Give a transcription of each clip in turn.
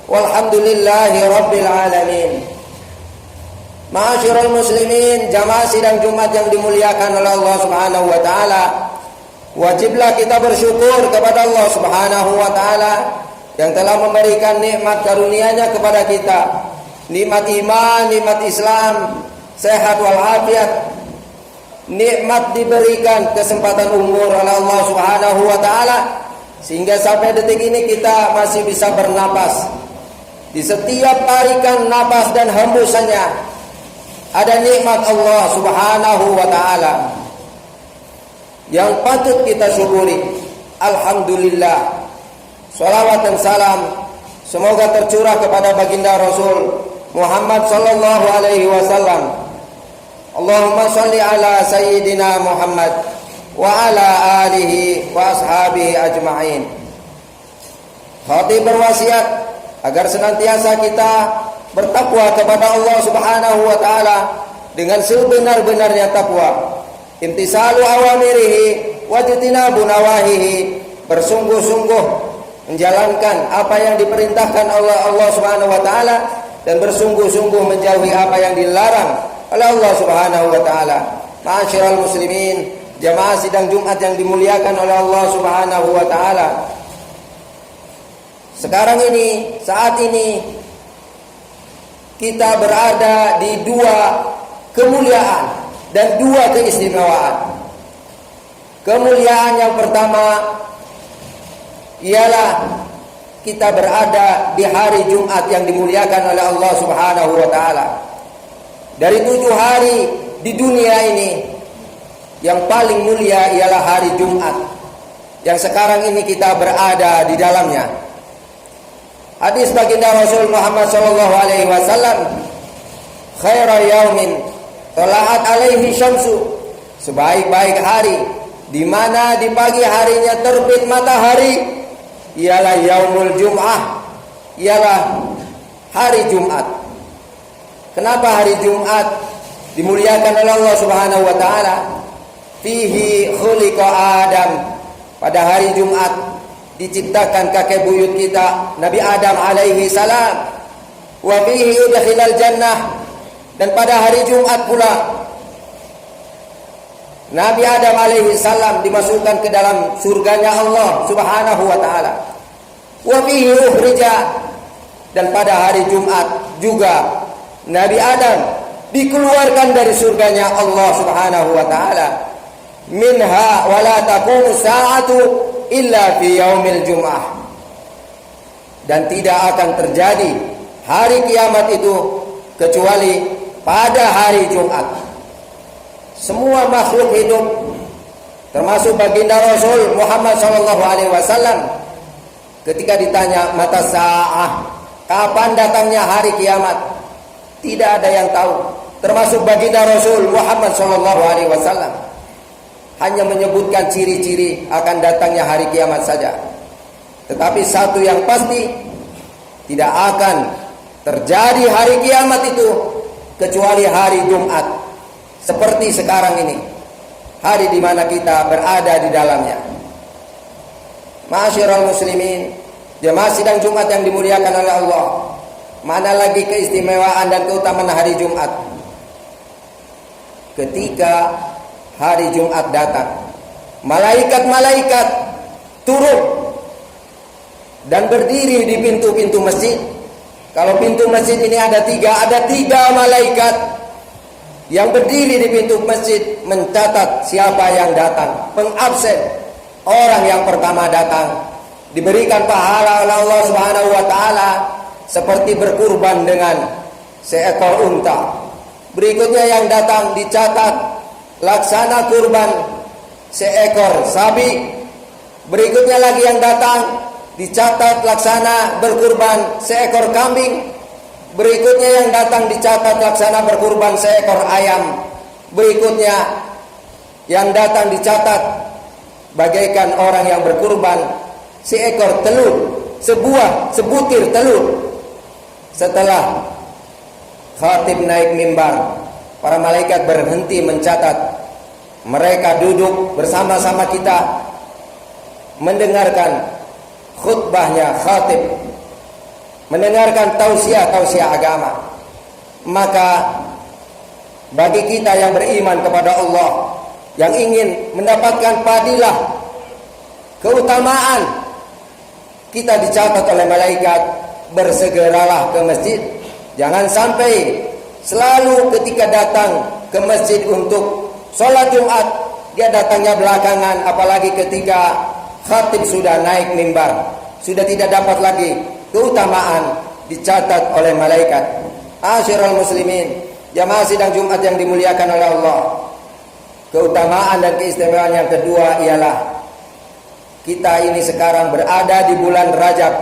Walhamdulillahi Rabbil Alamin. Ma'asyiral muslimin, jamaah sidang Jumat yang dimuliakan oleh Allah Subhanahu wa taala. Wajiblah kita bersyukur kepada Allah Subhanahu wa taala yang telah memberikan nikmat karunia-Nya kepada kita. Nikmat iman, nikmat Islam, sehat walafiat. Nikmat diberikan kesempatan umur oleh Allah Subhanahu wa taala sehingga sampai detik ini kita masih bisa bernapas. Di setiap tarikan napas dan hembusannya ada nikmat Allah Subhanahu wa taala yang patut kita syukuri. Alhamdulillah. Salawat dan salam semoga tercurah kepada baginda Rasul Muhammad sallallahu alaihi wasallam. Allahumma shalli ala sayyidina Muhammad wa ala alihi wa ashabihi ajma'in. Khatib berwasiat agar senantiasa kita bertakwa kepada Allah Subhanahu wa taala dengan sebenar-benarnya takwa. Imtisalu awamirihi wa jitinabu nawahihi, bersungguh-sungguh menjalankan apa yang diperintahkan oleh Allah Subhanahu wa taala dan bersungguh-sungguh menjauhi apa yang dilarang oleh Allah Subhanahu wa taala. Ma'asyiral muslimin, jamaah sidang Jumat yang dimuliakan oleh Allah Subhanahu wa taala. Sekarang ini, saat ini kita berada di dua kemuliaan dan dua keistimewaan. Kemuliaan yang pertama ialah kita berada di hari Jumat yang dimuliakan oleh Allah Subhanahu wa taala. Dari 7 hari di dunia ini, yang paling mulia ialah hari Jumat yang sekarang ini kita berada di dalamnya. Hadis baginda Rasul Muhammad sallallahu alaihi wasallam, khairu yaumin tala'at alaihi syamsu, sebaik-baik hari di mana di pagi harinya terbit matahari ialah yaumul jum'ah, ialah hari Jumat. Kenapa hari Jumat dimuliakan oleh Allah Subhanahu wa taala? Fihi khuliqa Adam. Pada hari Jumat diciptakan kakek buyut kita Nabi Adam alaihi salam. Wa fihi udkhilal jannah. Dan pada hari Jumat pula Nabi Adam alaihi salam dimasukkan ke dalam surganya Allah Subhanahu wa taala. Wa fihi ukhrija. Dan pada hari Jumat juga Nabi Adam dikeluarkan dari surganya Allah Subhanahu wa taala. Minha wala taqumu sa'atu illa fi yaumil jum'ah. Dan tidak akan terjadi hari kiamat itu kecuali pada hari Jumat. Semua makhluk hidup termasuk baginda Rasul Muhammad sallallahu alaihi wasallam ketika ditanya mata sa'ah, kapan datangnya hari kiamat, tidak ada yang tahu, termasuk baginda Rasul Muhammad sallallahu alaihi wasallam. Hanya menyebutkan ciri-ciri akan datangnya hari kiamat saja. Tetapi satu yang pasti, tidak akan terjadi hari kiamat itu kecuali hari Jumat. Seperti sekarang ini, hari di mana kita berada di dalamnya. Ma'asyiral muslimin, jemaah sidang Jumat yang dimuliakan oleh Allah. Mana lagi keistimewaan dan keutamaan hari Jumat? Ketika hari Jumat datang, malaikat-malaikat turun dan berdiri di pintu-pintu masjid. Kalau pintu masjid ini ada tiga malaikat yang berdiri di pintu masjid mencatat siapa yang datang, pengabsen orang yang pertama datang, diberikan pahala oleh Allah Subhanahu wa taala seperti berkurban dengan seekor unta. Berikutnya yang datang dicatat laksana kurban seekor sapi. Berikutnya lagi yang datang dicatat laksana berkurban seekor kambing. Berikutnya yang datang dicatat laksana berkurban seekor ayam. Berikutnya yang datang dicatat bagaikan orang yang berkurban seekor telur, sebutir telur. Setelah khatib naik mimbar, para malaikat berhenti mencatat. Mereka duduk bersama-sama kita mendengarkan khutbahnya khatib. mendengarkan tausiah agama. Maka bagi kita yang beriman kepada Allah, yang ingin mendapatkan fadilah, keutamaan, kita dicatat oleh malaikat, bersegeralah ke masjid. Jangan sampai selalu ketika datang ke masjid untuk sholat Jumat, dia datangnya belakangan, apalagi ketika khatib sudah naik mimbar, sudah tidak dapat lagi keutamaan, dicatat oleh malaikat. Asyiral muslimin, jamaah sidang Jumat yang dimuliakan oleh Allah, keutamaan dan keistimewaan yang kedua ialah kita ini sekarang berada di bulan Rajab.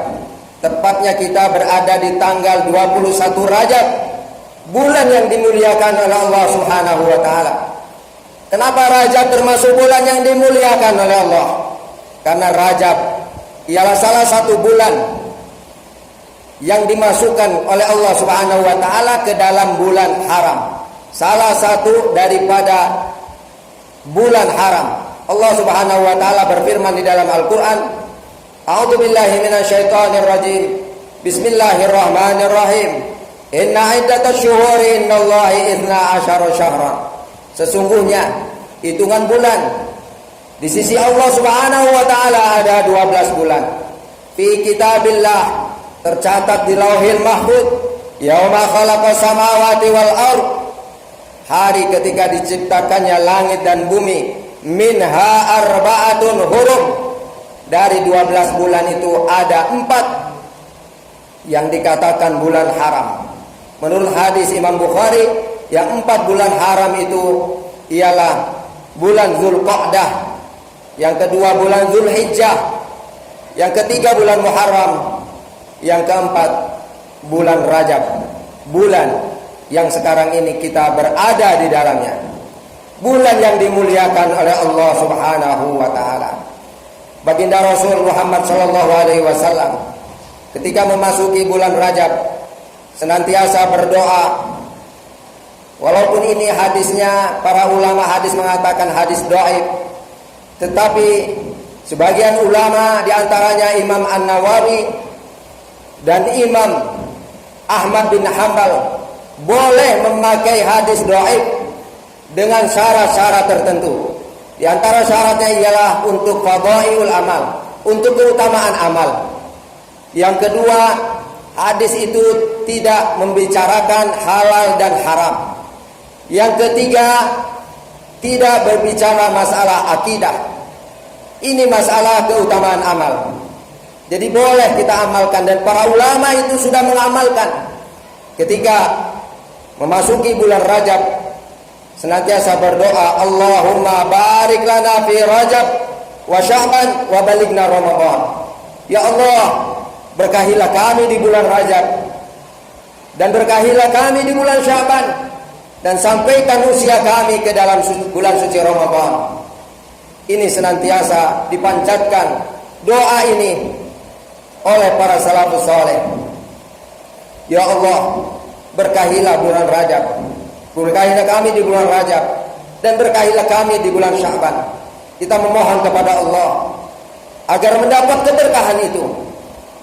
Tepatnya kita berada di tanggal 21 Rajab, bulan yang dimuliakan oleh Allah Subhanahu wa taala. Kenapa Rajab termasuk bulan yang dimuliakan oleh Allah? Karena Rajab ialah salah satu bulan yang dimasukkan oleh Allah Subhanahu wa taala ke dalam bulan haram. Salah satu daripada bulan haram. Allah Subhanahu wa taala berfirman di dalam Al-Qur'an, A'udzu billahi minasyaitonir rajim. Bismillahirrahmanirrahim. Inna iddatasy syuhuri indallahi 12 syahran. Sesungguhnya hitungan bulan di sisi Allah Subhanahu wa taala ada 12 bulan. Fi kitabillah, tercatat di Lauhil Mahfuz, yauma khalaqas samawati wal ardh, hari ketika diciptakannya langit dan bumi, minha arba'atun hurum, dari 12 bulan itu ada 4 yang dikatakan bulan haram. Menurut hadis Imam Bukhari, yang 4 bulan haram itu ialah bulan Zulqa'dah, yang kedua bulan Zulhijjah, yang ketiga bulan Muharram, yang keempat bulan Rajab, bulan yang sekarang ini kita berada di dalamnya, bulan yang dimuliakan oleh Allah Subhanahu wa taala. Baginda Rasul Muhammad sallallahu alaihi wasallam ketika memasuki bulan Rajab senantiasa berdoa. Walaupun ini hadisnya para ulama hadis mengatakan hadis dhaif, tetapi sebagian ulama diantaranya Imam An-Nawawi dan Imam Ahmad bin Hanbal boleh memakai hadis dhaif dengan syarat-syarat tertentu. Di antara syaratnya ialah untuk fadhailul amal, untuk keutamaan amal. Yang kedua, hadis itu tidak membicarakan halal dan haram. Yang ketiga, tidak berbicara masalah akidah. Ini masalah keutamaan amal. Jadi boleh kita amalkan, dan para ulama itu sudah mengamalkan. Ketika memasuki bulan Rajab, senantiasa berdoa, Allahumma barik lana fi Rajab wa Sya'ban wa balighna Ramadan. Ya Allah, berkahilah kami di bulan Rajab dan berkahilah kami di bulan Sya'ban, dan sampaikan usia kami ke dalam bulan suci Ramadan. Ini senantiasa dipanjatkan doa ini oleh para salafus saleh. Ya Allah, berkahilah bulan Rajab, berkahilah kami di bulan Rajab, dan berkahilah kami di bulan Sya'ban. Kita memohon kepada Allah agar mendapat keberkahan itu.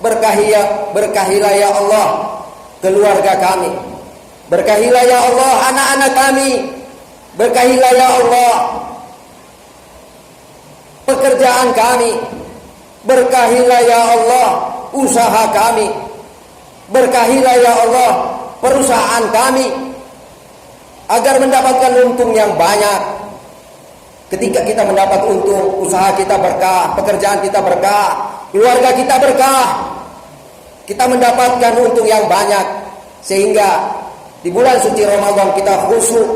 Berkahilah ya Allah keluarga kami, berkahilah ya Allah anak-anak kami, berkahilah ya Allah pekerjaan kami, berkahilah ya Allah usaha kami, berkahilah ya Allah perusahaan kami, agar mendapatkan untung yang banyak. Ketika kita mendapat untung, usaha kita berkah, pekerjaan kita berkah, keluarga kita berkah, kita mendapatkan untung yang banyak, sehingga di bulan suci Ramadan kita khusyuk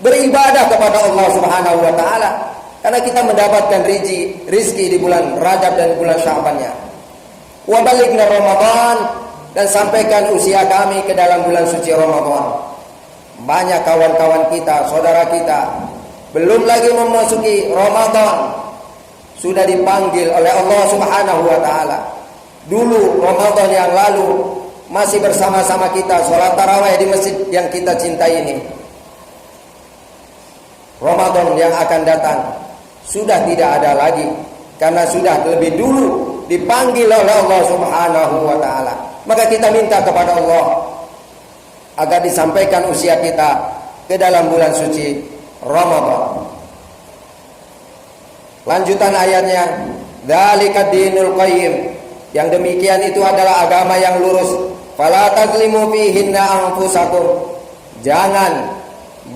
beribadah kepada Allah Subhanahu wa taala, karena kita mendapatkan rizki di bulan Rajab dan bulan Sya'bannya. Wa balighna Ramadan, dan sampaikan usia kami ke dalam bulan suci Ramadan. Banyak kawan-kawan kita, saudara kita, belum lagi memasuki Ramadan sudah dipanggil oleh Allah Subhanahu wa taala. Dulu Ramadan yang lalu masih bersama-sama kita sholat tarawih di masjid yang kita cintai ini. Ramadan yang akan datang sudah tidak ada lagi, karena sudah lebih dulu dipanggil oleh Allah Subhanahu wa taala. Maka kita minta kepada Allah agar disampaikan usia kita ke dalam bulan suci Ramadan. Lanjutan ayatnya, dzalika dinul qayyim, yang demikian itu adalah agama yang lurus. Fala tazlimu fihinna anfusakum, jangan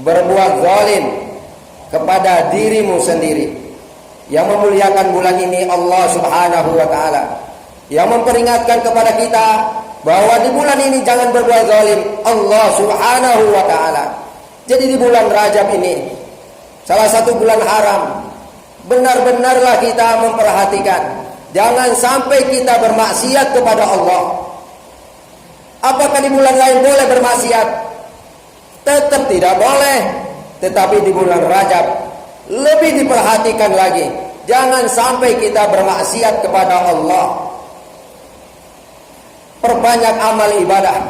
berbuat zalim kepada dirimu sendiri. Yang memuliakan bulan ini Allah Subhanahu wa taala, yang memperingatkan kepada kita bahwa di bulan ini jangan berbuat zalim, Allah Subhanahu wa taala. Jadi di bulan Rajab ini, salah satu bulan haram, benar-benarlah kita memperhatikan jangan sampai kita bermaksiat kepada Allah. Apakah di bulan lain boleh bermaksiat? Tetap tidak boleh. Tetapi di bulan Rajab lebih diperhatikan lagi, jangan sampai kita bermaksiat kepada Allah. Perbanyak amal ibadah.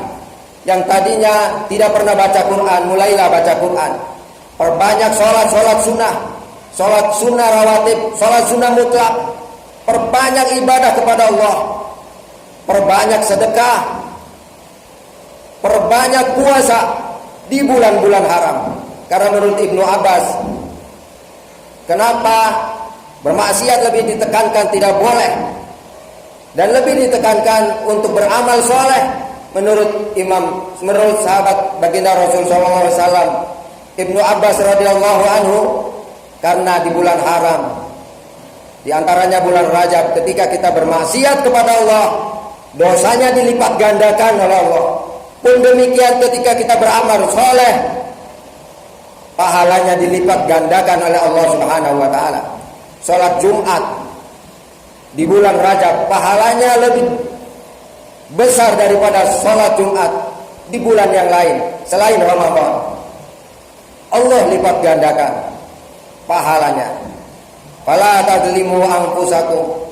Yang tadinya tidak pernah baca Quran, mulailah baca Quran. Perbanyak sholat sunnah, sholat sunnah rawatib, sholat sunnah mutlak. Perbanyak ibadah kepada Allah. Perbanyak sedekah. Perbanyak puasa di bulan-bulan haram. Karena menurut Ibnu Abbas, kenapa bermaksiat lebih ditekankan tidak boleh dan lebih ditekankan untuk beramal soleh? Menurut sahabat baginda Rasul SAW, Ibnu Abbas radhiyallahu anhu, karena di bulan haram, di antaranya bulan Rajab, ketika kita bermaksiat kepada Allah, dosanya dilipat gandakan oleh Allah. Pun demikian ketika kita beramal soleh, pahalanya dilipat gandakan oleh Allah Subhanahu wa taala. Salat Jumat di bulan Rajab pahalanya lebih besar daripada salat Jumat di bulan yang lain selain Ramadan. Allah lipat gandakan pahalanya. Fala tadzlimu anfusakum,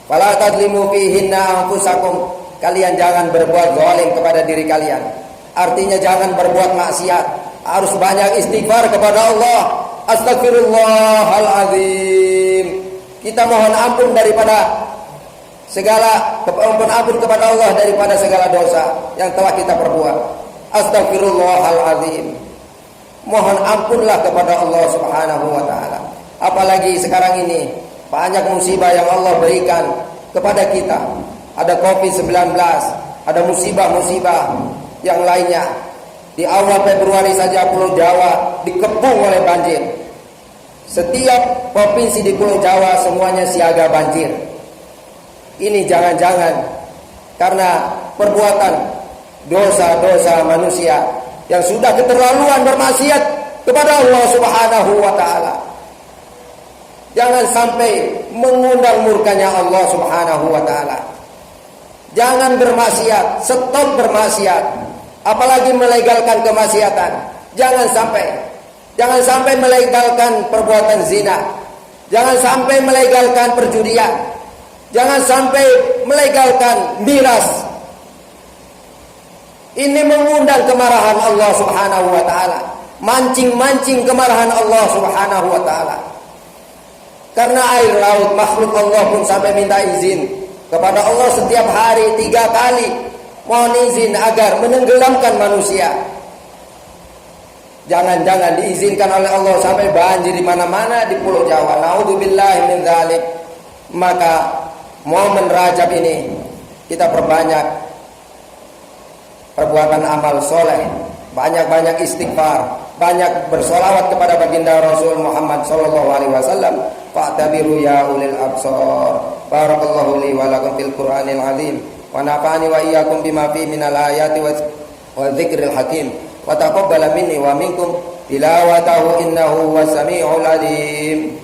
fala tadzlimu fihinna anfusakum. Kalian jangan berbuat zalim kepada diri kalian. Artinya jangan berbuat maksiat. Harus banyak istighfar kepada Allah. Astagfirullahaladzim. Kita mohon ampun daripada segala, mohon ampun kepada Allah daripada segala dosa yang telah kita perbuat. Astagfirullahaladzim. Mohon ampunlah kepada Allah Subhanahu wa taala. Apalagi sekarang ini banyak musibah yang Allah berikan kepada kita. Ada Covid-19, ada musibah-musibah yang lainnya. Di awal Februari saja Pulau Jawa dikepung oleh banjir. Setiap provinsi di Pulau Jawa semuanya siaga banjir. Ini jangan-jangan karena perbuatan dosa-dosa manusia yang sudah keterlaluan bermaksiat kepada Allah Subhanahu wa taala. Jangan sampai mengundang murkanya Allah Subhanahu wa taala. Jangan bermaksiat, stop bermaksiat. Apalagi melegalkan kemaksiatan. Jangan sampai melegalkan perbuatan zina. Jangan sampai melegalkan perjudian. Jangan sampai melegalkan miras. Ini mengundang kemarahan Allah Subhanahu wa taala. Mancing-mancing kemarahan Allah Subhanahu wa taala. Karena air laut makhluk Allah pun sampai minta izin kepada Allah setiap hari 3 kali. Mohon izin agar menenggelamkan manusia. Jangan-jangan diizinkan oleh Allah sampai banjir di mana-mana di Pulau Jawa. Naudzubillahi min dzalik. Maka momen Rajab ini kita perbanyak perbuatan amal soleh, banyak-banyak istighfar, banyak bersolawat kepada baginda Rasul Muhammad sallallahu alaihi wasallam. Fa'tabiru ya ulil absar. Barakallahu li wa lakum fil Qur'anil azim wa nafa'ani wa iyyakum bima fihi minal ayati wa dzikril hakim wa taqabbala minni wa minkum tilawatahu innahu was samiul alim.